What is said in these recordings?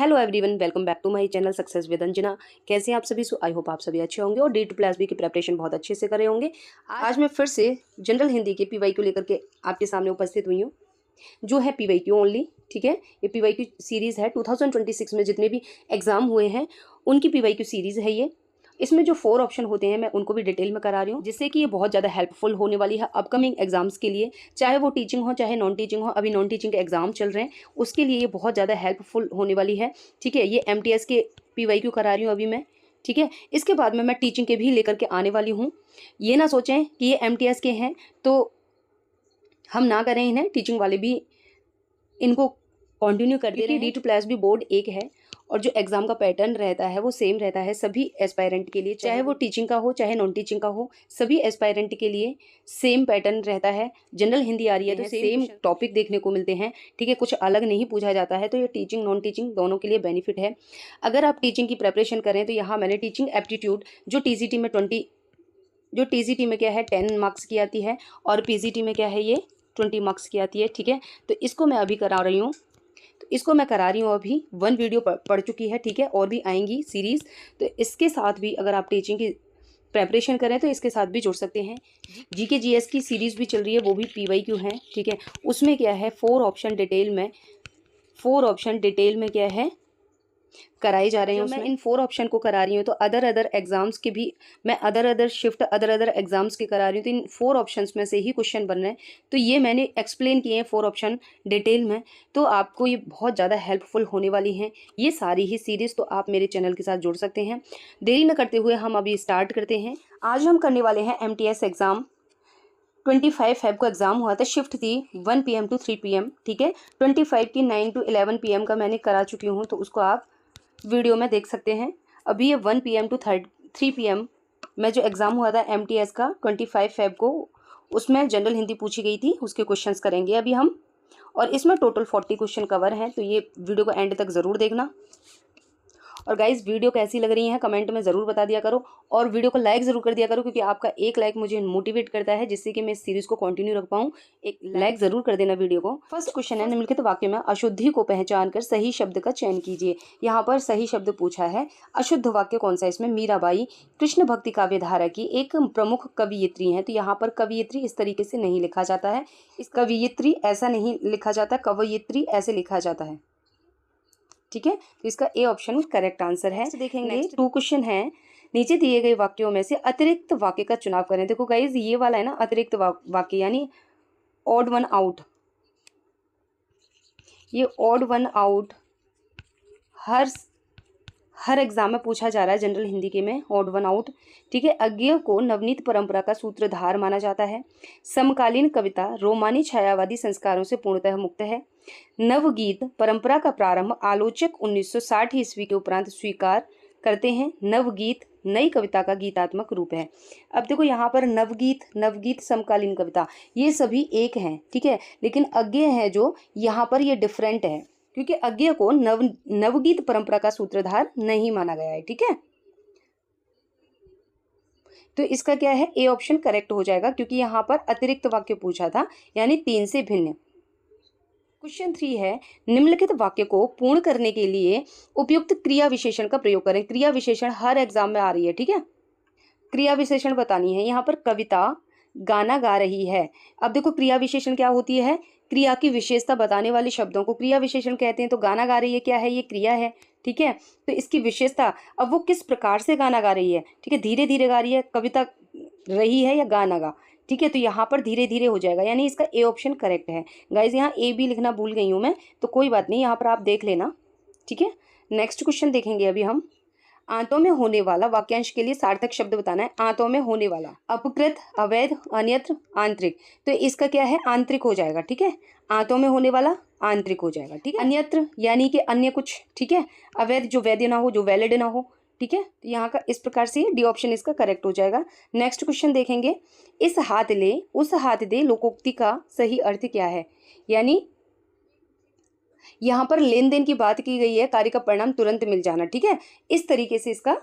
Hello everyone, welcome back to my channel success with Anjana. कैसे हैं आप सभी? आई होप आप सभी अच्छे होंगे और D2+B की प्रिपरेशन बहुत अच्छे से कर रहे होंगे। आज मैं फिर से जनरल हिंदी के PYQ लेकर के आपके सामने उपस्थित हुई हूँ, जो है PYQ ओनली। ठीक है, ये PYQ सीरीज़ है। 2026 में जितने भी एग्ज़ाम हुए हैं उनकी PYQ सीरीज़ है ये। इसमें जो 4 ऑप्शन होते हैं मैं उनको भी डिटेल में करा रही हूँ, जिससे कि ये बहुत ज़्यादा हेल्पफुल होने वाली है अपकमिंग एग्जाम्स के लिए, चाहे वो टीचिंग हो चाहे नॉन टीचिंग हो। अभी नॉन टीचिंग के एग्जाम चल रहे हैं, उसके लिए ये बहुत ज़्यादा हेल्पफुल होने वाली है। ठीक है, ये MTS के PYQ करा रही हूँ अभी मैं। ठीक है, इसके बाद में मैं टीचिंग के भी लेकर के आने वाली हूँ। ये ना सोचें कि ये MTS के हैं तो हम ना करें इन्हें, टीचिंग वाले भी इनको कंटिन्यू कर दे रहे हैं। D2+B बोर्ड एक है और जो एग्ज़ाम का पैटर्न रहता है वो सेम रहता है सभी एस्पायरेंट के लिए, चाहे वो टीचिंग का हो चाहे नॉन टीचिंग का हो। सभी एस्पायरेंट के लिए सेम पैटर्न रहता है। जनरल हिंदी आ रही है तो सेम टॉपिक देखने को मिलते हैं। ठीक है, कुछ अलग नहीं पूछा जाता है, तो ये टीचिंग नॉन टीचिंग दोनों के लिए बेनिफिट है। अगर आप टीचिंग की प्रेपरेशन करें तो यहाँ मैंने टीचिंग एप्टीट्यूड जो TCT में क्या है 10 मार्क्स की आती है और PGT में क्या है ये 20 मार्क्स की आती है। ठीक है, तो इसको मैं अभी करा रही हूँ। इसको मैं करा रही हूँ अभी 1 वीडियो पढ़ चुकी है। ठीक है, और भी आएंगी सीरीज़, तो इसके साथ भी अगर आप टीचिंग की प्रेपरेशन करें तो इसके साथ भी जुड़ सकते हैं। GK GS की सीरीज़ भी चल रही है, वो भी PYQ है। ठीक है, उसमें क्या है 4 ऑप्शन डिटेल में क्या है कराए जा रहे हैं। मैं इन 4 ऑप्शन को करा रही हूँ तो अदर एग्जाम्स के भी मैं अदर एग्जाम्स के करा रही हूँ, तो इन 4 ऑप्शंस में से ही क्वेश्चन बन रहे हैं। तो ये मैंने एक्सप्लेन किए हैं 4 ऑप्शन डिटेल में, तो आपको ये बहुत ज़्यादा हेल्पफुल होने वाली हैं ये सारी ही सीरीज़। तो आप मेरे चैनल के साथ जुड़ सकते हैं। देरी न करते हुए हम अभी स्टार्ट करते हैं। आज हम करने वाले हैं MTS एग्ज़ाम। 25 फेब को एग्ज़ाम हुआ था, शिफ्ट थी 1 PM to 3 PM। ठीक है, 25 की 9 to 11 PM का मैंने करा चुकी हूँ, तो उसको आप वीडियो में देख सकते हैं। अभी ये 1 PM to 3 PM में जो एग्ज़ाम हुआ था MTS का 25 फेब को, उसमें जनरल हिंदी पूछी गई थी, उसके क्वेश्चंस करेंगे अभी हम। और इसमें टोटल 40 क्वेश्चन कवर हैं, तो ये वीडियो को एंड तक ज़रूर देखना। और गाइज़, वीडियो कैसी लग रही है कमेंट में ज़रूर बता दिया करो और वीडियो को लाइक ज़रूर कर दिया करो, क्योंकि आपका एक लाइक मुझे मोटिवेट करता है, जिससे कि मैं इस सीरीज़ को कंटिन्यू रख पाऊँ। एक लाइक ज़रूर कर देना वीडियो को। फर्स्ट क्वेश्चन है, निम्नलिखित वाक्य में अशुद्धि को पहचान कर सही शब्द का चयन कीजिए। यहाँ पर सही शब्द पूछा है। अशुद्ध वाक्य कौन सा है इसमें? मीराबाई कृष्ण भक्ति काव्यधारा की एक प्रमुख कवयित्री हैं, तो यहाँ पर कवयित्री इस तरीके से नहीं लिखा जाता है। इस कवयित्री ऐसा नहीं लिखा जाता, कवयित्री ऐसे लिखा जाता है। ठीक है, तो इसका A ऑप्शन करेक्ट आंसर है। देखेंगे 2 क्वेश्चन है। नीचे दिए गए वाक्यों में से अतिरिक्त वाक्य का चुनाव करें। देखो गाइज, ये वाला है ना अतिरिक्त वाक्य, यानी ऑड वन आउट। ये ऑड वन आउट हर एग्जाम में पूछा जा रहा है जनरल हिंदी के में, ऑड वन आउट। ठीक है, अज्ञेय को नवनीत परंपरा का सूत्रधार माना जाता है। समकालीन कविता रोमानी छायावादी संस्कारों से पूर्णतः मुक्त है। नवगीत परंपरा का प्रारंभ आलोचक 1960 ईस्वी के उपरांत स्वीकार करते हैं। नवगीत नई कविता का गीतात्मक रूप है। अब देखो यहाँ पर नवगीत समकालीन कविता ये सभी एक हैं। ठीक है, लेकिन अज्ञेय है जो यहाँ पर ये डिफरेंट है, क्योंकि अज्ञेय को नवगीत परंपरा का सूत्रधार नहीं माना गया है। ठीक है, तो इसका क्या है A ऑप्शन करेक्ट हो जाएगा, क्योंकि यहाँ पर अतिरिक्त वाक्य पूछा था, यानी 3 से भिन्न। क्वेश्चन 3 है, निम्नलिखित वाक्य को पूर्ण करने के लिए उपयुक्त क्रिया विशेषण का प्रयोग करें। क्रिया विशेषण हर एग्जाम में आ रही है। ठीक है, क्रिया विशेषण बतानी है। यहाँ पर कविता गाना गा रही है। अब देखो क्रिया विशेषण क्या होती है? क्रिया की विशेषता बताने वाले शब्दों को क्रिया विशेषण कहते हैं। तो गाना गा रही है क्या है? ये क्रिया है। ठीक है, तो इसकी विशेषता, अब वो किस प्रकार से गाना गा रही है। ठीक है, धीरे धीरे गा रही है, कविता रही है या गाना गा। ठीक है, तो यहाँ पर धीरे धीरे हो जाएगा, यानी इसका A ऑप्शन करेक्ट है। गाइज, यहाँ A B लिखना भूल गई हूँ मैं, तो कोई बात नहीं, यहाँ पर आप देख लेना। ठीक है, नेक्स्ट क्वेश्चन देखेंगे अभी हम। आंतों में होने वाला वाक्यांश के लिए सार्थक शब्द बताना है। आंतों में होने वाला, अपकृत, अवैध, अन्यत्र, आंतरिक, तो इसका क्या है? आंतरिक हो जाएगा। ठीक है, आंतों में होने वाला आंतरिक हो जाएगा। ठीक है, अन्यत्र यानी कि अन्य कुछ। ठीक है, अवैध जो वैध ना हो, जो वैलिड ना हो। ठीक है, तो यहाँ का इस प्रकार से D ऑप्शन इसका करेक्ट हो जाएगा। नेक्स्ट क्वेश्चन देखेंगे, इस हाथ ले उस हाथ दे लोकोक्ति का सही अर्थ क्या है? यानी यहाँ पर लेन देन की बात की गई है, कार्य का परिणाम तुरंत मिल जाना। ठीक है, इस तरीके से इसका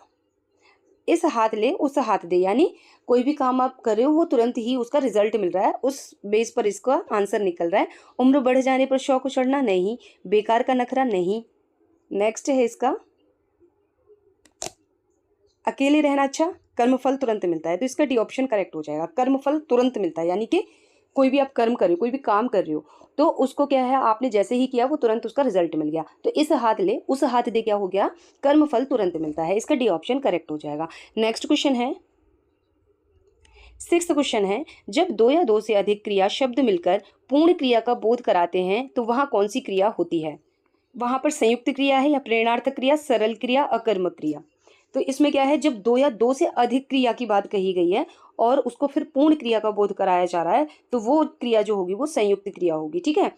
इस हाथ ले उस हाथ दे, यानी कोई भी काम आप कर रहे हो वो तुरंत ही उसका रिजल्ट मिल रहा है, उस बेस पर इसका आंसर निकल रहा है। उम्र बढ़ जाने पर शौक चढ़ना नहीं, बेकार का नखरा नहीं, नेक्स्ट है इसका अकेले रहना अच्छा, कर्मफल तुरंत मिलता है, तो इसका डी ऑप्शन करेक्ट हो जाएगा। कर्मफल तुरंत मिलता है यानी कि कोई भी आप कर्म कर रहे हो, कोई भी काम कर रहे हो, तो उसको क्या है, आपने जैसे ही किया वो तुरंत उसका रिजल्ट मिल गया। तो इस हाथ ले उस हाथ दे क्या हो गया, कर्मफल तुरंत मिलता है। इसका डी ऑप्शन करेक्ट हो जाएगा। नेक्स्ट क्वेश्चन है, सिक्स्थ क्वेश्चन है, जब दो या दो से अधिक क्रिया शब्द मिलकर पूर्ण क्रिया का बोध कराते हैं तो वहां कौन सी क्रिया होती है? वहां पर संयुक्त क्रिया है या प्रेरणार्थक क्रिया, सरल क्रिया, अकर्मक क्रिया? तो इसमें क्या है, जब दो या दो से अधिक क्रिया की बात कही गई है और उसको फिर पूर्ण क्रिया का बोध कराया जा रहा है, तो वो क्रिया जो होगी वो संयुक्त क्रिया होगी। ठीक है,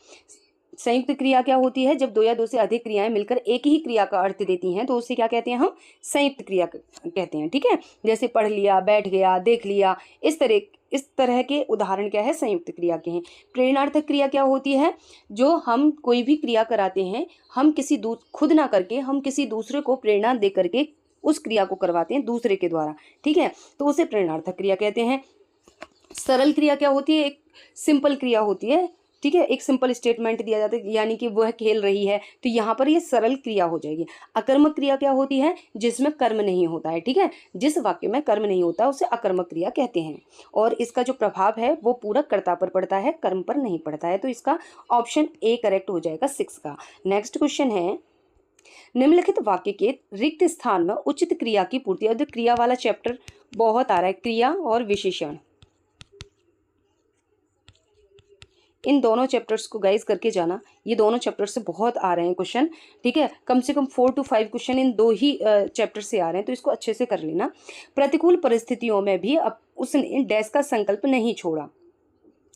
संयुक्त क्रिया क्या होती है, जब दो या दो से अधिक क्रियाएं मिलकर एक ही क्रिया का अर्थ देती हैं तो उसे क्या कहते हैं, हम संयुक्त क्रिया कहते हैं। ठीक है, जैसे पढ़ लिया, बैठ गया, देख लिया, इस तरह के उदाहरण क्या है, संयुक्त क्रिया के हैं। प्रेरणार्थक क्रिया क्या होती है, जो हम कोई भी क्रिया कराते हैं, हम खुद ना करके हम किसी दूसरे को प्रेरणा दे करके उस क्रिया को करवाते हैं दूसरे के द्वारा। ठीक है, तो उसे प्रेरणार्थक क्रिया कहते हैं। सरल क्रिया क्या होती है, एक सिंपल क्रिया होती है। ठीक है, एक सिंपल स्टेटमेंट दिया जाता है यानी कि वह खेल रही है, तो यहाँ पर ये सरल क्रिया हो जाएगी। अकर्मक क्रिया क्या होती है, जिसमें कर्म नहीं होता है। ठीक है, जिस वाक्य में कर्म नहीं होता उसे अकर्मक क्रिया कहते हैं, और इसका जो प्रभाव है वो पूरा कर्ता पर पड़ता है, कर्म पर नहीं पड़ता है। तो इसका ऑप्शन ए करेक्ट हो जाएगा 6 का। नेक्स्ट क्वेश्चन है, निम्नलिखित वाक्य के रिक्त स्थान में उचित क्रिया की पूर्ति। अब क्रिया वाला चैप्टर बहुत आ रहा है, क्रिया और विशेषण, इन दोनों चैप्टर्स को गाइज करके जाना, ये दोनों चैप्टर से बहुत आ रहे हैं क्वेश्चन। ठीक है, कम से कम 4 to 5 क्वेश्चन इन दो ही चैप्टर से आ रहे हैं, तो इसको अच्छे से कर लेना। प्रतिकूल परिस्थितियों में भी अब उसने डैश का संकल्प नहीं छोड़ा।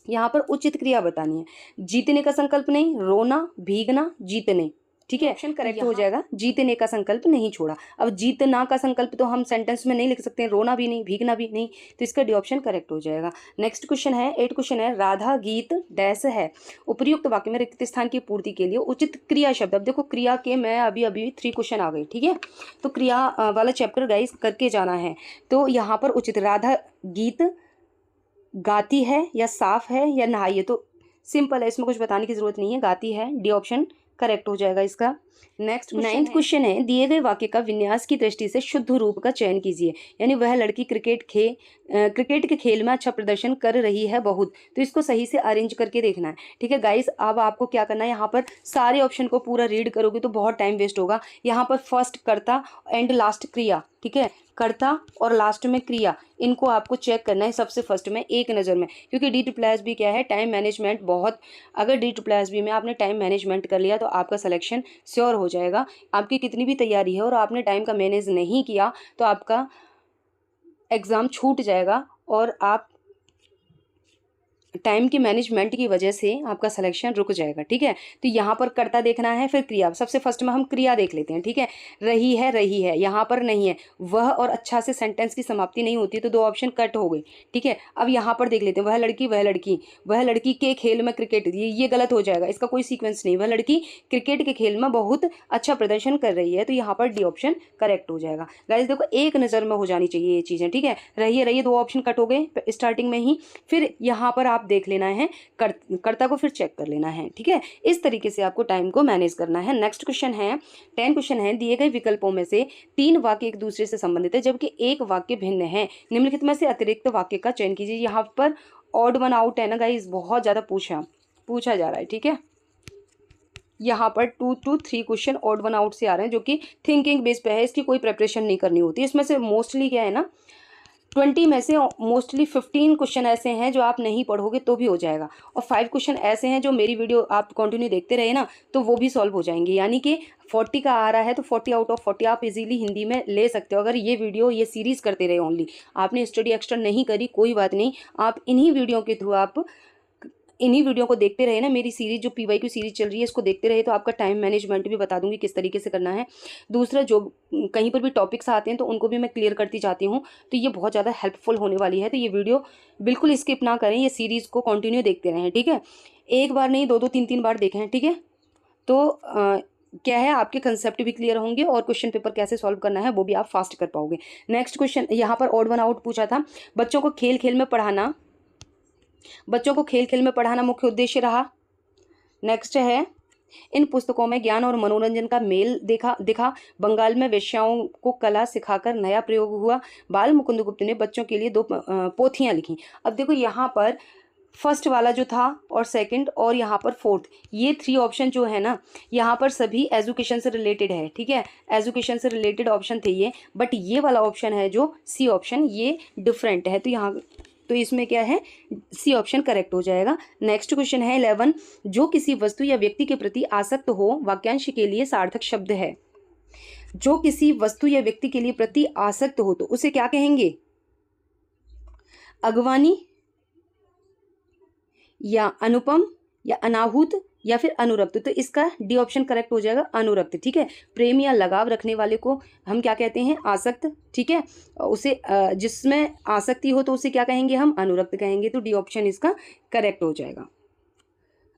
यहाँ पर उचित क्रिया बतानी है, जीतने का संकल्प नहीं, रोना, भीगना, जीतने। ठीक है, ऑप्शन करेक्ट हो जाएगा, जीतने का संकल्प नहीं छोड़ा। अब जीतना का संकल्प तो हम सेंटेंस में नहीं लिख सकते हैं, रोना भी नहीं, भीगना भी नहीं, तो इसका डी ऑप्शन करेक्ट हो जाएगा। नेक्स्ट क्वेश्चन है, 8 क्वेश्चन है, राधा गीत डैश है, उपयुक्त वाक्य में रिक्त स्थान की पूर्ति के लिए उचित क्रिया शब्द। अब देखो क्रिया के मैं अभी 3 क्वेश्चन आ गए। ठीक है, तो क्रिया वाला चैप्टर गाइस करके जाना है। तो यहाँ पर उचित, राधा गीत गाती है या साफ है या नहाई है, तो सिंपल है, इसमें कुछ बताने की जरूरत नहीं है, गाती है, डी ऑप्शन करेक्ट हो जाएगा इसका। नेक्स्ट 9th क्वेश्चन है, दिए गए वाक्य का विन्यास की दृष्टि से शुद्ध रूप का चयन कीजिए। यानी वह लड़की क्रिकेट के खेल में अच्छा प्रदर्शन कर रही है बहुत, तो इसको सही से अरेंज करके देखना है। ठीक है गाइस, अब आपको क्या करना है, यहाँ पर सारे ऑप्शन को पूरा रीड करोगे तो बहुत टाइम वेस्ट होगा। यहाँ पर फर्स्ट कर्ता एंड लास्ट क्रिया, ठीक है, कर्ता और लास्ट में क्रिया, इनको आपको चेक करना है सबसे फर्स्ट में एक नज़र में, क्योंकि DSSB क्या है, टाइम मैनेजमेंट बहुत, अगर DSSB में आपने टाइम मैनेजमेंट कर लिया तो आपका सिलेक्शन श्योर हो जाएगा। आपकी कितनी भी तैयारी है और आपने टाइम का मैनेज नहीं किया तो आपका एग्ज़ाम छूट जाएगा और आप टाइम की मैनेजमेंट की वजह से आपका सिलेक्शन रुक जाएगा। ठीक है, तो यहाँ पर कर्ता देखना है, फिर क्रिया। सबसे फर्स्ट में हम क्रिया देख लेते हैं। ठीक है, रही है, यहाँ पर नहीं है, वह और अच्छा से सेंटेंस की समाप्ति नहीं होती, तो 2 ऑप्शन कट हो गए। ठीक है, अब यहाँ पर देख लेते हैं, वह लड़की के खेल में क्रिकेट, ये गलत हो जाएगा, इसका कोई सीक्वेंस नहीं। वह लड़की क्रिकेट के खेल में बहुत अच्छा प्रदर्शन कर रही है, तो यहाँ पर डी ऑप्शन करेक्ट हो जाएगा। गाइस देखो, एक नज़र में हो जानी चाहिए ये चीज़ें। ठीक है, रही 2 ऑप्शन कट हो गए स्टार्टिंग में ही, फिर यहाँ पर आप देख लेना है, कर्ता को फिर चेक कर लेना है। ठीक है, इस तरीके से आपको टाइम को मैनेज करना है। नेक्स्ट क्वेश्चन है, 10 क्वेश्चन है, दिए गए विकल्पों में से 3 वाक्य एक दूसरे से संबंधित है जबकि एक वाक्य भिन्न है, निम्नलिखित में से अतिरिक्त वाक्य का चयन कीजिए। यहाँ पर ऑड वन आउट है ना गाइस, बहुत ज़्यादा पूछा जा रहा है। ठीक है, यहाँ पर 2 to 3 question odd one out से आ रहे हैं, जो कि थिंकिंग बेस पे है, इसकी कोई प्रिपरेशन नहीं करनी होती। इसमें से मोस्टली क्या है ना, 20 में से मोस्टली 15 क्वेश्चन ऐसे हैं जो आप नहीं पढ़ोगे तो भी हो जाएगा, और 5 क्वेश्चन ऐसे हैं जो मेरी वीडियो आप कंटिन्यू देखते रहे ना तो वो भी सॉल्व हो जाएंगे। यानी कि 40 का आ रहा है तो 40 आउट ऑफ 40 आप इजीली हिंदी में ले सकते हो। अगर ये वीडियो ये सीरीज़ करते रहे, ओनली आपने स्टडी एक्स्ट्रा नहीं करी, कोई बात नहीं, आप इन्हीं वीडियो के थ्रू आप इन्हीं वीडियो को देखते रहे ना, मेरी सीरीज जो PYQ सीरीज चल रही है इसको देखते रहे, तो आपका टाइम मैनेजमेंट भी बता दूंगी किस तरीके से करना है। दूसरा, जो कहीं पर भी टॉपिक्स आते हैं तो उनको भी मैं क्लियर करती जाती हूँ, तो ये बहुत ज़्यादा हेल्पफुल होने वाली है। तो ये वीडियो बिल्कुल स्किप ना करें, ये सीरीज़ को कंटिन्यू देखते रहें। ठीक है, एक बार नहीं 2-2 3-3 बार देखें। ठीक है, तो क्या है, आपके कंसेप्ट भी क्लियर होंगे और क्वेश्चन पेपर कैसे सॉल्व करना है वो भी आप फास्ट कर पाओगे। नेक्स्ट क्वेश्चन, यहाँ पर ऑड वन आउट पूछा था, बच्चों को खेल खेल में पढ़ाना मुख्य उद्देश्य रहा। नेक्स्ट है, इन पुस्तकों में ज्ञान और मनोरंजन का मेल दिखा। बंगाल में वेश्याओं को कला सिखाकर नया प्रयोग हुआ। बाल मुकुंद गुप्त ने बच्चों के लिए 2 पोथियां लिखी। अब देखो यहाँ पर फर्स्ट वाला जो था और सेकंड और यहाँ पर फोर्थ, ये 3 ऑप्शन जो है ना, यहाँ पर सभी एजुकेशन से रिलेटेड है। ठीक है, एजुकेशन से रिलेटेड ऑप्शन थे ये, बट ये वाला ऑप्शन है जो सी ऑप्शन, ये डिफरेंट है। तो यहाँ तो इसमें क्या है, सी ऑप्शन करेक्ट हो जाएगा। नेक्स्ट क्वेश्चन है 11, जो किसी वस्तु या व्यक्ति के प्रति आसक्त हो वाक्यांश के लिए सार्थक शब्द है। जो किसी वस्तु या व्यक्ति के लिए प्रति आसक्त हो तो उसे क्या कहेंगे? अगवानी या अनुपम या अनाहूत या फिर अनुरक्त। तो इसका डी ऑप्शन करेक्ट हो जाएगा, अनुरक्त। ठीक है, प्रेम या लगाव रखने वाले को हम क्या कहते हैं? आसक्त। ठीक है, उसे जिसमें आसक्ति हो तो उसे क्या कहेंगे? हम अनुरक्त कहेंगे। तो डी ऑप्शन इसका करेक्ट हो जाएगा।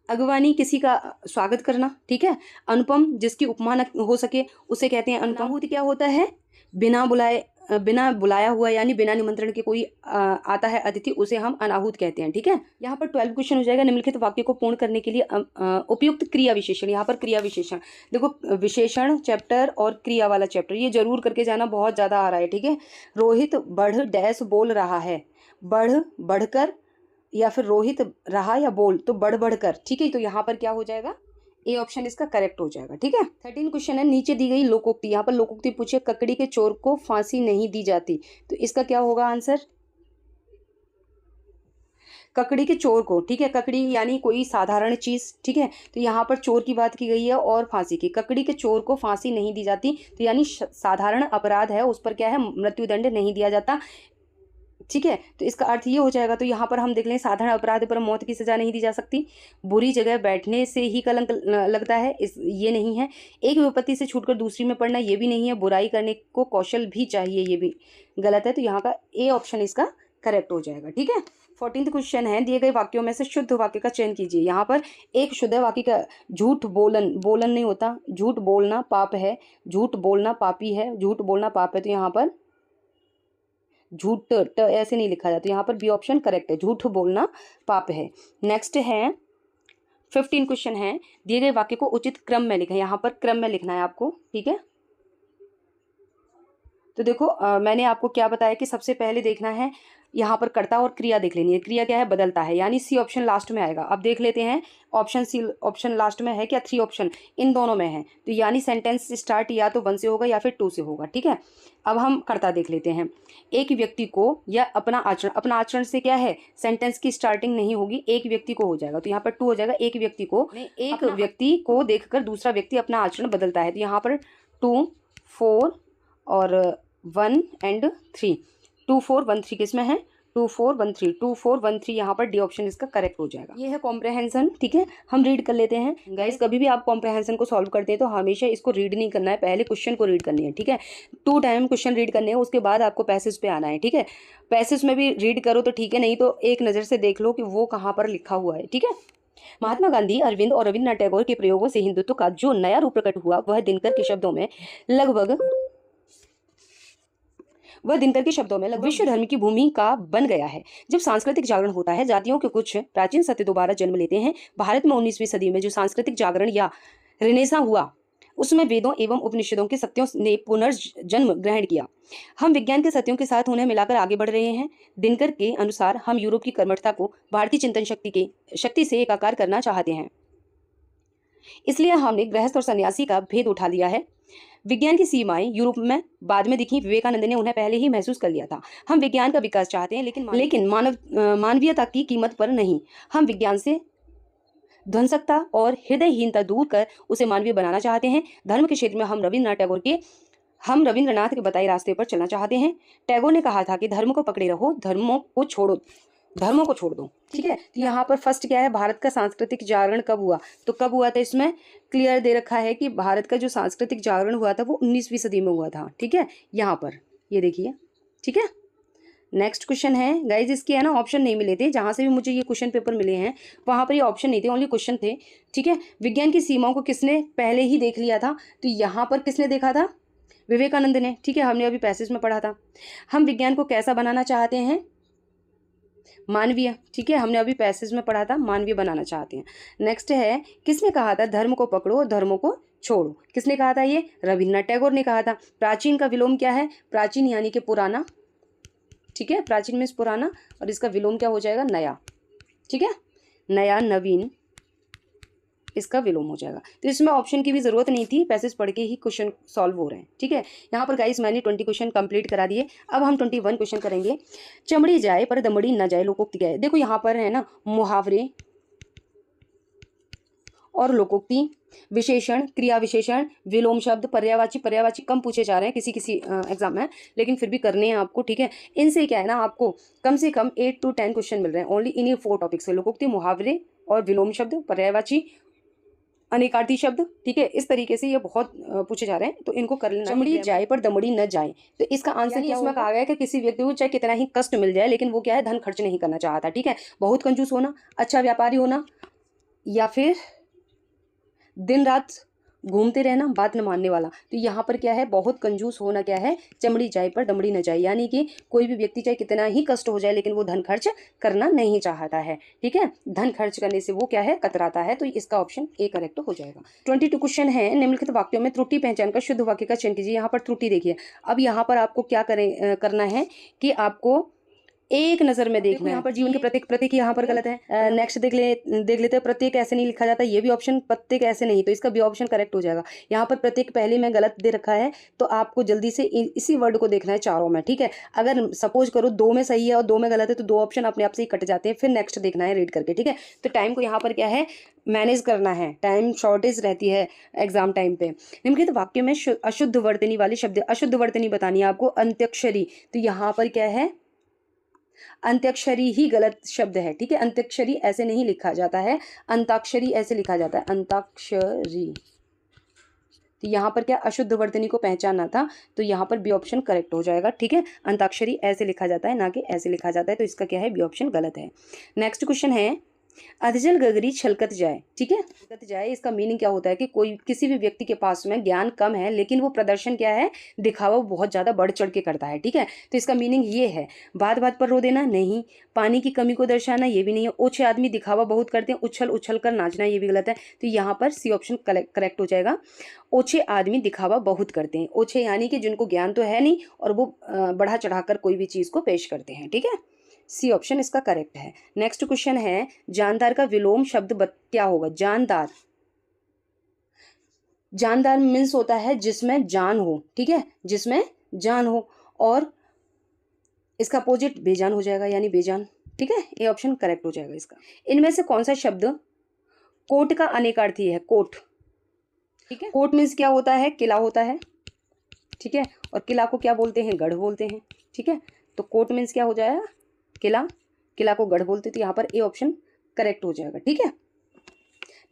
अगवानी किसी का स्वागत करना। ठीक है, अनुपम जिसकी उपमा न हो सके उसे कहते हैं अनुपम। अनाहूत क्या होता है? बिना बुलाया हुआ यानी बिना निमंत्रण के कोई आता है अतिथि, उसे हम अनाहूत कहते हैं। ठीक है, यहाँ पर 12 क्वेश्चन हो जाएगा। निम्नलिखित वाक्य को पूर्ण करने के लिए उपयुक्त क्रिया विशेषण। यहाँ पर क्रिया विशेषण देखो, विशेषण चैप्टर और क्रिया वाला चैप्टर ये जरूर करके जाना, बहुत ज़्यादा आ रहा है। ठीक है, रोहित बढ़ डैश बोल रहा है। बढ़ बढ़कर या फिर रोहित रहा या बोल तो बढ़ बढ़कर। ठीक है, तो यहाँ पर क्या हो जाएगा? ए ऑप्शन इसका करेक्ट हो जाएगा। ठीक है, 13 क्वेश्चन है, नीचे दी गई लोकोक्ति। यहाँ पर लोकोक्ति पूछे, ककड़ी के चोर को फांसी नहीं दी जाती, तो इसका क्या होगा आंसर? ककड़ी के चोर को। ठीक है, ककड़ी यानी कोई साधारण चीज। ठीक है, तो यहाँ पर चोर की बात की गई है और फांसी की। ककड़ी के चोर को फांसी नहीं दी जाती तो यानी साधारण अपराध है, उस पर क्या है? मृत्युदंड नहीं दिया जाता। ठीक है, तो इसका अर्थ ये हो जाएगा। तो यहाँ पर हम देख लें, साधारण अपराध पर मौत की सजा नहीं दी जा सकती। बुरी जगह बैठने से ही कलंक लगता है, ये नहीं है। एक विपत्ति से छूटकर दूसरी में पड़ना, ये भी नहीं है। बुराई करने को कौशल भी चाहिए, ये भी गलत है। तो यहाँ का ए ऑप्शन इसका करेक्ट हो जाएगा। ठीक है, 14th क्वेश्चन है, दिए गए वाक्यों में से शुद्ध वाक्य का चयन कीजिए। यहाँ पर एक शुद्ध वाक्य का, झूठ बोलन नहीं होता, झूठ बोलना पाप है, झूठ बोलना पापी है, झूठ बोलना पाप है। तो यहाँ पर झूठ ऐसे नहीं लिखा जाता, यहाँ पर बी ऑप्शन करेक्ट है, झूठ बोलना पाप है। नेक्स्ट है 15 क्वेश्चन है, दिए गए वाक्य को उचित क्रम में लिखें। यहाँ पर क्रम में लिखना है आपको। ठीक है, तो देखो मैंने आपको क्या बताया कि सबसे पहले देखना है यहाँ पर कर्ता और क्रिया देख लेनी है। क्रिया क्या है? बदलता है, यानी सी ऑप्शन लास्ट में आएगा। अब देख लेते हैं ऑप्शन सी ऑप्शन लास्ट में है क्या? 3 ऑप्शन इन दोनों में है, तो यानी सेंटेंस स्टार्ट या तो 1 से होगा या फिर 2 से होगा। ठीक है, अब हम कर्ता देख लेते हैं। एक व्यक्ति को या अपना आचरण, अपना आचरण से क्या है? सेंटेंस की स्टार्टिंग नहीं होगी, एक व्यक्ति को हो जाएगा। तो यहाँ पर 2 हो जाएगा। एक व्यक्ति को देखकर दूसरा व्यक्ति अपना आचरण बदलता है। तो यहाँ पर 2, 4 और 1 एंड 3, 2, 4, 1, 3 किसमें है? 2, 4, 1, 3, 2, 4, 1, 3 यहाँ पर डी ऑप्शन इसका करेक्ट हो जाएगा। ये है कॉम्प्रहेंशन। ठीक है, हम रीड कर लेते हैं। गाइस, कभी भी आप कॉम्प्रहेंशन को सॉल्व करते हैं तो हमेशा इसको रीड नहीं करना है, पहले क्वेश्चन को रीड करनी है। ठीक है, 2 टाइम क्वेश्चन रीड करने हैं, उसके बाद आपको पैसेज पे आना है। ठीक है, पैसेज में भी रीड करो तो ठीक है, नहीं तो एक नज़र से देख लो कि वो कहाँ पर लिखा हुआ है। ठीक है, महात्मा गांधी, अरविंद और रविन्द्रनाथ टैगोर के प्रयोगों से हिंदुत्व का जो नया रूप प्रकट हुआ वह दिनकर के शब्दों में लगभग विश्व धर्म की भूमि का बन गया है। जब सांस्कृतिक जागरण होता है, जातियों के कुछ प्राचीन सत्य दोबारा जन्म लेते हैं। भारत में 19वीं सदी में जो सांस्कृतिक जागरण या रिनेसा हुआ, उसमें वेदों एवं उपनिषदों के सत्यों ने पुनर्जन्म ग्रहण किया। हम विज्ञान के सत्यों के साथ उन्हें मिलाकर आगे बढ़ रहे हैं। दिनकर के अनुसार हम यूरोप की कर्मठता को भारतीय चिंतन शक्ति से एकाकार करना चाहते हैं। इसलिए हमने गृहस्थ और सन्यासी का भेद उठा लिया है। विज्ञान की सीमाएं यूरोप में बाद में दिखी, विवेकानंद ने उन्हें पहले ही महसूस कर लिया था। हम विज्ञान का विकास चाहते हैं, लेकिन मानवीयता की कीमत पर नहीं। हम विज्ञान से ध्वंसकता और हृदयहीनता दूर कर उसे मानवीय बनाना चाहते हैं। धर्म के क्षेत्र में हम रविन्द्रनाथ के बताए रास्ते पर चलना चाहते हैं। टैगोर ने कहा था कि धर्म को पकड़े रहो, धर्मों को छोड़ दो। ठीक है, तो यहाँ पर फर्स्ट क्या है? भारत का सांस्कृतिक जागरण कब हुआ? तो कब हुआ था इसमें क्लियर दे रखा है कि भारत का जो सांस्कृतिक जागरण हुआ था वो 19वीं सदी में हुआ था। ठीक है, यहाँ पर ये देखिए। ठीक है, नेक्स्ट क्वेश्चन है गाइज, इसके है ना ऑप्शन नहीं मिले थे। जहाँ से भी मुझे ये क्वेश्चन पेपर मिले हैं वहाँ पर ये ऑप्शन नहीं थे, ओनली क्वेश्चन थे। ठीक है, विज्ञान की सीमाओं को किसने पहले ही देख लिया था? तो यहाँ पर किसने देखा था? विवेकानंद ने। ठीक है, हमने अभी पैसेज में पढ़ा था। हम विज्ञान को कैसा बनाना चाहते हैं? मानवीय, ठीक है, हमने अभी पैसेज में पढ़ा था, मानवीय बनाना चाहते हैं। नेक्स्ट है, किसने कहा था धर्म को पकड़ो और धर्मों को छोड़ो? किसने कहा था? ये रविन्द्रनाथ टैगोर ने कहा था। प्राचीन का विलोम क्या है? प्राचीन यानी कि पुराना, ठीक है, प्राचीन मीन्स पुराना, और इसका विलोम क्या हो जाएगा? नया, ठीक है, नया, नवीन, इसका विलोम हो जाएगा। तो इसमें ऑप्शन की भी जरूरत नहीं थी, पैसेज पढ़ के ही क्वेश्चन सॉल्व हो रहे हैं, ठीक है। यहाँ पर गाइस मैंने 20 क्वेश्चन कंप्लीट करा दिए। अब हम 21 क्वेश्चन करेंगे। चमड़ी जाए पर दमड़ी न जाए, लोकोक्ति क्या है? देखो यहाँ पर है ना, मुहावरे और लोकोक्ति, विशेषण, क्रिया विशेषण, विलोम शब्द, पर्यायवाची। पर्यायवाची कम पूछे जा रहे हैं किसी किसी एग्जाम में, लेकिन फिर भी करने हैं आपको, ठीक है। इनसे क्या है ना, आपको कम से कम 8 to 10 क्वेश्चन मिल रहे हैं ओनली इन्हीं 4 टॉपिक से, लोकोक्ति, मुहावरे और विलोम शब्द, पर्यायवाची, अनेकार्थी शब्द, ठीक है। इस तरीके से ये बहुत पूछे जा रहे हैं, तो इनको कर लेना। चमड़ी जाए पर दमड़ी न जाए, तो इसका आंसर क्या इसमें कहा गया है कि किसी व्यक्ति को चाहे कितना ही कष्ट मिल जाए, लेकिन वो क्या है, धन खर्च नहीं करना चाहता, ठीक है। बहुत कंजूस होना, अच्छा व्यापारी होना, या फिर दिन रात घूमते रहना, बात न मानने वाला। तो यहाँ पर क्या है, बहुत कंजूस होना क्या है, चमड़ी जाए पर दमड़ी न जाए, यानी कि कोई भी व्यक्ति चाहे कितना ही कष्ट हो जाए, लेकिन वो धन खर्च करना नहीं चाहता है, ठीक है। धन खर्च करने से वो क्या है, कतराता है। तो इसका ऑप्शन ए करेक्ट हो जाएगा। 22 क्वेश्चन है, निम्नलिखित वाक्यों में त्रुटि पहचान कर शुद्ध वाक्य का चयन कीजिए। यहाँ पर त्रुटि देखिए। अब यहाँ पर आपको क्या करना है कि आपको एक नजर में देखना है। यहाँ पर जीवन के प्रत्येक, प्रत्येक यहाँ पर गलत है। नेक्स्ट देख लेते हैं, प्रत्येक ऐसे नहीं लिखा जाता, ये भी ऑप्शन प्रत्येक ऐसे नहीं, तो इसका भी ऑप्शन करेक्ट हो जाएगा। यहाँ पर प्रत्येक पहले में गलत दे रखा है, तो आपको जल्दी से इसी वर्ड को देखना है चारों में, ठीक है। अगर सपोज करो 2 में सही है और 2 में गलत है, तो 2 ऑप्शन अपने आप से ही कट जाते हैं, फिर नेक्स्ट देखना है रीड करके, ठीक है। तो टाइम को यहाँ पर क्या है, मैनेज करना है, टाइम शॉर्टेज रहती है एग्जाम टाइम पे। निम्नलिखित वाक्य में अशुद्ध वर्तनी वाले शब्द, अशुद्ध वर्तनी बतानी है आपको। अंत्याक्षरी, तो यहाँ पर क्या है, अंत्याक्षरी ही गलत शब्द है, ठीक है। अंत्याक्षरी ऐसे नहीं लिखा जाता है, अंताक्षरी ऐसे लिखा जाता है, अंताक्षरी। तो यहाँ पर क्या, अशुद्ध वर्तनी को पहचानना था, तो यहाँ पर बी ऑप्शन करेक्ट हो जाएगा, ठीक है। अंताक्षरी ऐसे लिखा जाता है, ना कि ऐसे लिखा जाता है, तो इसका क्या है, बी ऑप्शन गलत है। नेक्स्ट क्वेश्चन है, अधजल गगरी छलकत जाए, ठीक है। छलकत जाए, इसका मीनिंग क्या होता है कि कोई किसी भी व्यक्ति के पास में ज्ञान कम है, लेकिन वो प्रदर्शन क्या है, दिखावा बहुत ज्यादा बढ़ चढ़ के करता है, ठीक है। तो इसका मीनिंग ये है। बात बात पर रो देना, नहीं। पानी की कमी को दर्शाना, ये भी नहीं है। ओछे आदमी दिखावा बहुत करते हैं, उछल उछल कर नाचना, ये भी गलत है। तो यहाँ पर सी ऑप्शन करेक्ट हो जाएगा। ओछे आदमी दिखावा बहुत करते हैं, ओछे यानी कि जिनको ज्ञान तो है नहीं और वो बढ़ा चढ़ाकर कोई भी चीज को पेश करते हैं, ठीक है। सी ऑप्शन इसका करेक्ट है। नेक्स्ट क्वेश्चन है, जानदार का विलोम शब्द क्या होगा? जानदार, जानदार मीन्स होता है जिसमें जान हो, ठीक है, जिसमें जान हो, और इसका अपोजिट बेजान हो जाएगा, यानी बेजान, ठीक है। ये ऑप्शन करेक्ट हो जाएगा इसका। इनमें से कौन सा शब्द कोट का अनेकार्थी है? कोट, ठीक है। कोट मीन्स क्या होता है, किला होता है, ठीक है, और किला को क्या बोलते हैं, गढ़ बोलते हैं, ठीक है। तो कोट मीन्स क्या हो जाएगा, किला, किला को गढ़ बोलते, तो यहाँ पर ए ऑप्शन करेक्ट हो जाएगा, ठीक है।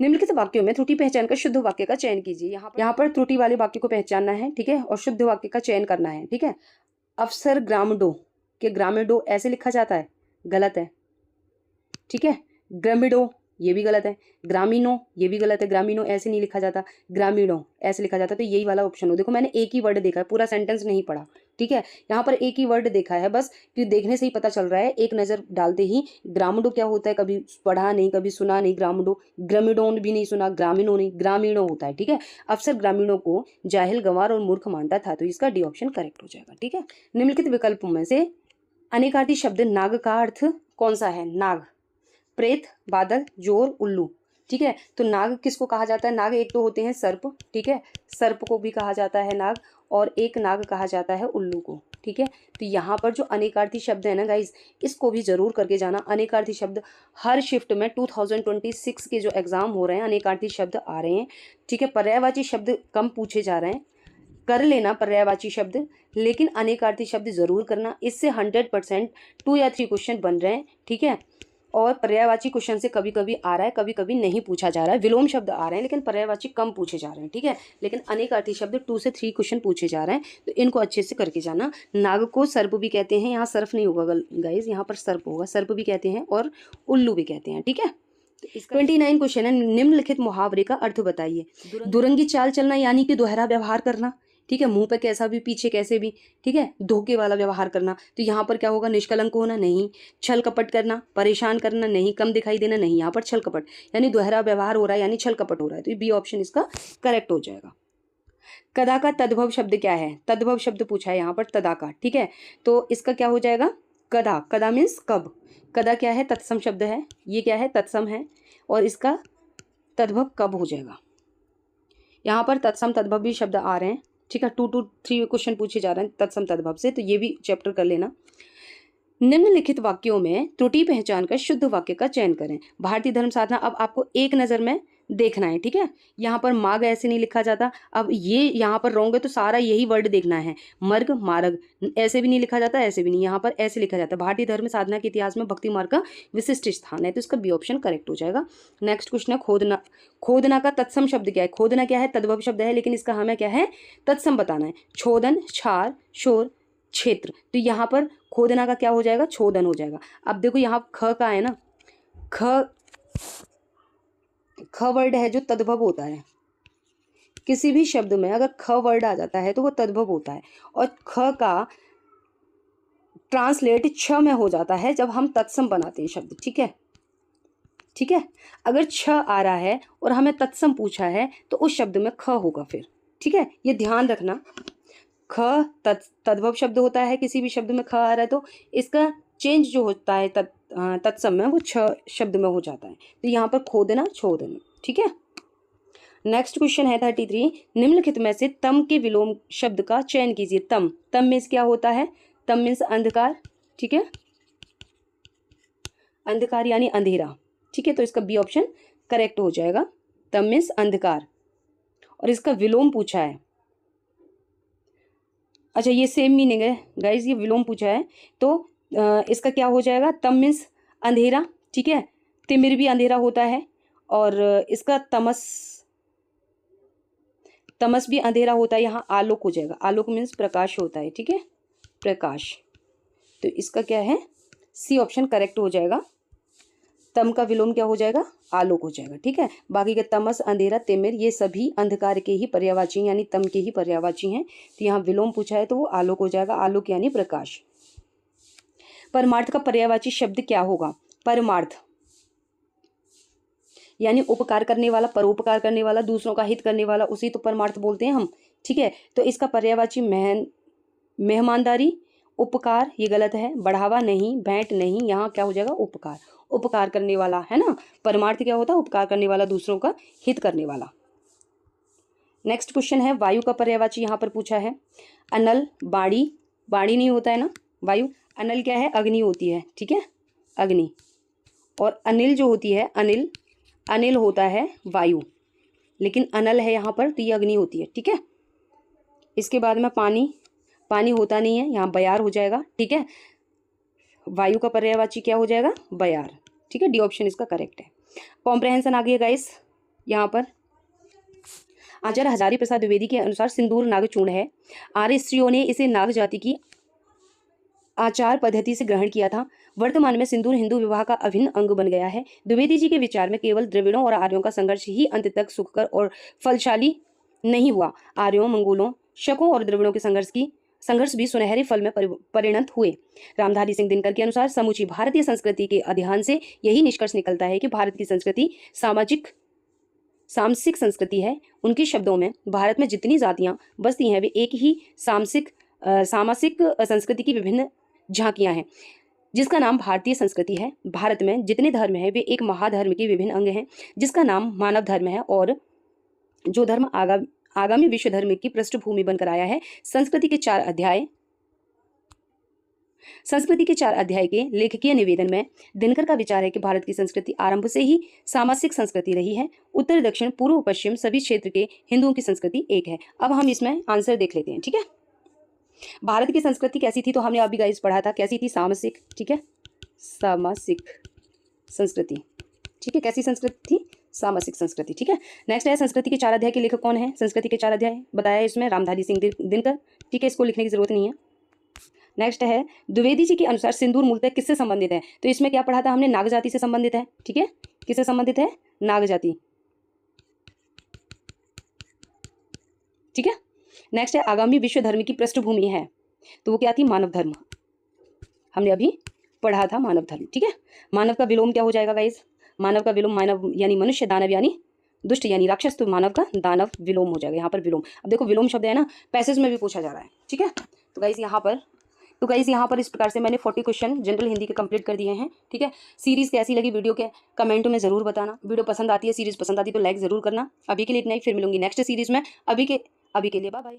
निम्नलिखित वाक्यों में त्रुटि पहचान कर शुद्ध वाक्य का चयन कीजिए। यहाँ पर त्रुटि वाले वाक्य को पहचानना है, ठीक है, और शुद्ध वाक्य का चयन करना है, ठीक है। अफसर ग्रामीणों के, ग्रामीणों ऐसे लिखा जाता है, गलत है, ठीक है। ग्रामीणों, ये भी गलत है। ग्रामीणों, ये भी गलत है। ग्रामीणों ऐसे नहीं लिखा जाता, ग्रामीणों ऐसे लिखा जाता, तो यही वाला ऑप्शन हो। देखो मैंने एक ही वर्ड देखा है, पूरा सेंटेंस नहीं पढ़ा, ठीक है। यहाँ पर एक ही वर्ड देखा है बस, कि देखने से ही पता चल रहा है, एक नज़र डालते ही। ग्रामीणों क्या होता है, कभी पढ़ा नहीं, कभी सुना नहीं। ग्रामीणों, ग्रामीणों भी नहीं सुना, ग्रामीणों नहीं, ग्रामीणों होता है, ठीक है। अफसर ग्रामीणों को जाहिल, गंवार और मूर्ख मानता था, तो इसका डी ऑप्शन करेक्ट हो जाएगा, ठीक है। निम्नलिखित विकल्पों में से अनेकार्थी शब्द नाग का अर्थ कौन सा है? नाग, प्रेत, बादल, जोर, उल्लू, ठीक है। तो नाग किसको कहा जाता है? नाग एक तो होते हैं सर्प, ठीक है, सर्प को भी कहा जाता है नाग, और एक नाग कहा जाता है उल्लू को, ठीक है। तो यहाँ पर जो अनेकार्थी शब्द है ना गाइज, इसको भी जरूर करके जाना। अनेकार्थी शब्द हर शिफ्ट में 2026 के जो एग्जाम हो रहे हैं, अनेकार्थी शब्द आ रहे हैं, ठीक है। पर्यायवाची शब्द कम पूछे जा रहे हैं, कर लेना पर्यायवाची शब्द, लेकिन अनेकार्थी शब्द जरूर करना। इससे 100% 2 या 3 क्वेश्चन बन रहे हैं, ठीक है। और पर्यायवाची क्वेश्चन से कभी कभी आ रहा है, कभी कभी नहीं पूछा जा रहा है। विलोम शब्द आ रहे हैं, लेकिन पर्यायवाची कम पूछे जा रहे हैं, ठीक है। लेकिन अनेकार्थी शब्द 2 से 3 क्वेश्चन पूछे जा रहे हैं, तो इनको अच्छे से करके जाना। नाग को सर्प भी कहते हैं, यहाँ सर्फ नहीं होगा गाइज, यहाँ पर सर्प होगा, सर्प भी कहते हैं और उल्लू भी कहते हैं, ठीक है। 29 क्वेश्चन है, निम्नलिखित मुहावरे का अर्थ बताइए। दुरंगी चाल चलना यानी कि दोहरा व्यवहार करना, ठीक है, मुंह पे कैसा भी, पीछे कैसे भी, ठीक है, धोखे वाला व्यवहार करना, तो यहाँ पर क्या होगा, निष्कलंक होना नहीं, छल कपट करना, परेशान करना नहीं, कम दिखाई देना नहीं, यहाँ पर छल कपट यानी दोहरा व्यवहार हो रहा है यानी छल कपट हो रहा है, तो बी ऑप्शन इसका करेक्ट हो जाएगा। कदा का तद्भव शब्द क्या है, तद्भव शब्द पूछा है यहाँ पर तदा का, ठीक है, तो इसका क्या हो जाएगा, कदा, कदा मीन्स कब, कदा क्या है, तत्सम शब्द है, ये क्या है, तत्सम है, और इसका तद्भव कब हो जाएगा। यहाँ पर तत्सम तद्भव भी शब्द आ रहे हैं, ठीक है, 2 to 3 क्वेश्चन पूछे जा रहे हैं तत्सम तद्भव से, तो ये भी चैप्टर कर लेना। निम्नलिखित वाक्यों में त्रुटि पहचान कर शुद्ध वाक्य का चयन करें। भारतीय धर्म साधना अब आपको एक नज़र में देखना है, ठीक है, यहाँ पर मार्ग ऐसे नहीं लिखा जाता, अब ये यहाँ पर रोंगे तो सारा यही वर्ड देखना है, मर्ग मार्ग ऐसे भी नहीं लिखा जाता, ऐसे भी नहीं, यहाँ पर ऐसे लिखा जाता है। भारतीय धर्म साधना के इतिहास में भक्ति मार्ग का विशिष्ट स्थान है, तो इसका बी ऑप्शन करेक्ट हो जाएगा। नेक्स्ट क्वेश्चन है खोदना, खोदना का तत्सम शब्द क्या है, खोदना क्या है, तद्भव शब्द है, लेकिन इसका हमें क्या है, तत्सम बताना है, छोदन, क्षार, शोर, क्षेत्र, तो यहाँ पर खोदना का क्या हो जाएगा, छोदन हो जाएगा। अब देखो यहाँ ख का है ना, ख वर्ड है जो तद्भव होता है, किसी भी शब्द में अगर ख वर्ड आ जाता है तो वो तद्भव होता है, और ख का ट्रांसलेट छ में हो जाता है जब हम तत्सम बनाते हैं शब्द, ठीक है, ठीक है, अगर छ आ रहा है और हमें तत्सम पूछा है तो उस शब्द में ख होगा फिर, ठीक है, ये ध्यान रखना। ख तद्भव शब्द होता है, किसी भी शब्द में ख आ रहा है तो इसका चेंज जो होता है तत्सम में वो छ शब्द में हो जाता है, तो यहाँ पर खोदना छोदना, ठीक है। नेक्स्ट क्वेश्चन है 33, निम्नलिखित में से तम के विलोम शब्द का चयन कीजिए। तम, तम मीन्स क्या होता है, तम मीन्स अंधकार, ठीक है, अंधकार यानी अंधेरा, ठीक है, तो इसका बी ऑप्शन करेक्ट हो जाएगा, तम मीन्स अंधकार, और इसका विलोम पूछा है, अच्छा ये सेम मीनिंग है गाइज, ये विलोम पूछा है, तो इसका क्या हो जाएगा, तम मीन्स अंधेरा, ठीक है, तिमिर भी अंधेरा होता है, और इसका तमस, तमस भी अंधेरा होता है, यहाँ आलोक हो जाएगा, आलोक मीन्स प्रकाश होता है, ठीक है, प्रकाश, तो इसका क्या है, सी ऑप्शन करेक्ट हो जाएगा, तम का विलोम क्या हो जाएगा, आलोक हो जाएगा, ठीक है। बाकी के तमस, अंधेरा, तिमिर ये सभी अंधकार के ही पर्यायवाची यानी तम के ही पर्यायवाची हैं, तो यहाँ विलोम पूछा है तो वो आलोक हो जाएगा, आलोक यानी प्रकाश। परमार्थ का पर्यायवाची शब्द क्या होगा, परमार्थ यानी उपकार करने वाला, परोपकार करने वाला, दूसरों का हित करने वाला, उसी तो परमार्थ बोलते हैं हम, ठीक है, तो इसका पर्यायवाची मेहमानदारी, उपकार ये गलत है, बढ़ावा नहीं, भेंट नहीं, यहाँ क्या हो जाएगा, उपकार, उपकार करने वाला है ना, परमार्थ क्या होता है, उपकार करने वाला, दूसरों का हित करने वाला। नेक्स्ट क्वेश्चन है वायु का पर्यायवाची यहाँ पर पूछा है, अनल, बाड़ी, बाड़ी नहीं होता है ना वायु, अनल क्या है, अग्नि होती है, ठीक है, अग्नि, और अनिल जो होती है, अनिल, अनिल होता है वायु, लेकिन अनल है यहाँ पर तो ये अग्नि होती है, ठीक है। इसके बाद में पानी, पानी होता नहीं है, यहाँ बयार हो जाएगा, ठीक है, वायु का पर्यायवाची क्या हो जाएगा, बयार, ठीक है, डी ऑप्शन इसका करेक्ट है। कॉम्प्रहेंशन आ गया गाइस, यहाँ पर आचार्य हजारी प्रसाद द्विवेदी के अनुसार सिंदूर नागचूर्ण है, आर्य स्त्रियों ने इसे नाग जाति की आचार पद्धति से ग्रहण किया था, वर्तमान में सिंदूर हिंदू विवाह का अभिन्न अंग बन गया है। द्विवेदी जी के विचार में केवल द्रविड़ों और आर्यों का संघर्ष ही अंत तक सुखकर और फलशाली नहीं हुआ, आर्यों, मंगोलों, शकों और द्रविड़ों के संघर्ष भी सुनहरे फल में परिणत हुए। रामधारी सिंह दिनकर के अनुसार समूची भारतीय संस्कृति के अध्ययन से यही निष्कर्ष निकलता है कि भारत की संस्कृति सामसिक संस्कृति है। उनके शब्दों में भारत में जितनी जातियां बसती हैं वे एक ही सामासिक संस्कृति की विभिन्न झांकियां हैं, जिसका नाम भारतीय संस्कृति है। भारत में जितने धर्म हैं वे एक महाधर्म के विभिन्न अंग हैं, जिसका नाम मानव धर्म है, और जो धर्म आगामी विश्व धर्म की पृष्ठभूमि बनकर आया है। संस्कृति के 4 अध्याय के लेखकीय निवेदन में दिनकर का विचार है कि भारत की संस्कृति आरंभ से ही सामासिक संस्कृति रही है। उत्तर, दक्षिण, पूर्व, पश्चिम सभी क्षेत्र के हिंदुओं की संस्कृति एक है। अब हम इसमें आंसर देख लेते हैं, ठीक है। भारत की संस्कृति कैसी थी तो हमने अभी गाइस पढ़ा था, कैसी थी, सामासिक, ठीक है, सामासिक संस्कृति, ठीक है, कैसी संस्कृति थी, सामासिक संस्कृति, ठीक है। नेक्स्ट है संस्कृति के 4 अध्याय के लेखक कौन है, संस्कृति के 4 अध्याय बताया है इसमें रामधारी सिंह दिनकर, ठीक है, इसको लिखने की जरूरत नहीं है। नेक्स्ट है द्विवेदी जी के अनुसार सिंदूर मूलतः किससे संबंधित है, तो इसमें क्या पढ़ा था हमने, नाग जाति से संबंधित है, ठीक है, किससे संबंधित है, नाग जाति, ठीक है। नेक्स्ट है आगामी विश्व धर्म की पृष्ठभूमि है, तो वो क्या थी? मानव धर्म। हमने अभी पढ़ा था मानव धर्म, ठीक है। मानव का विलोम क्या हो जाएगा गाइज? मानव का विलोम, मानव यानी मनुष्य, दानव यानी दुष्ट यानी राक्षस, तो मानव का दानव विलोम हो जाएगा यहाँ पर विलोम। अब देखो विलोम शब्द है ना, पैसेज में भी पूछा जा रहा है, ठीक है। तो गाइज यहाँ पर इस प्रकार से मैंने 40 क्वेश्चन जनरल हिंदी के कंप्लीट कर दिए हैं, ठीक है। सीरीज कैसी लगी वीडियो के कमेंट में जरूर बताना। वीडियो पसंद आती है, सीरीज पसंद आती है तो लाइक जरूर करना। अभी के लिए इतना ही, फिर मिलूंगी नेक्स्ट सीरीज में। अभी के लिए बाय बाय।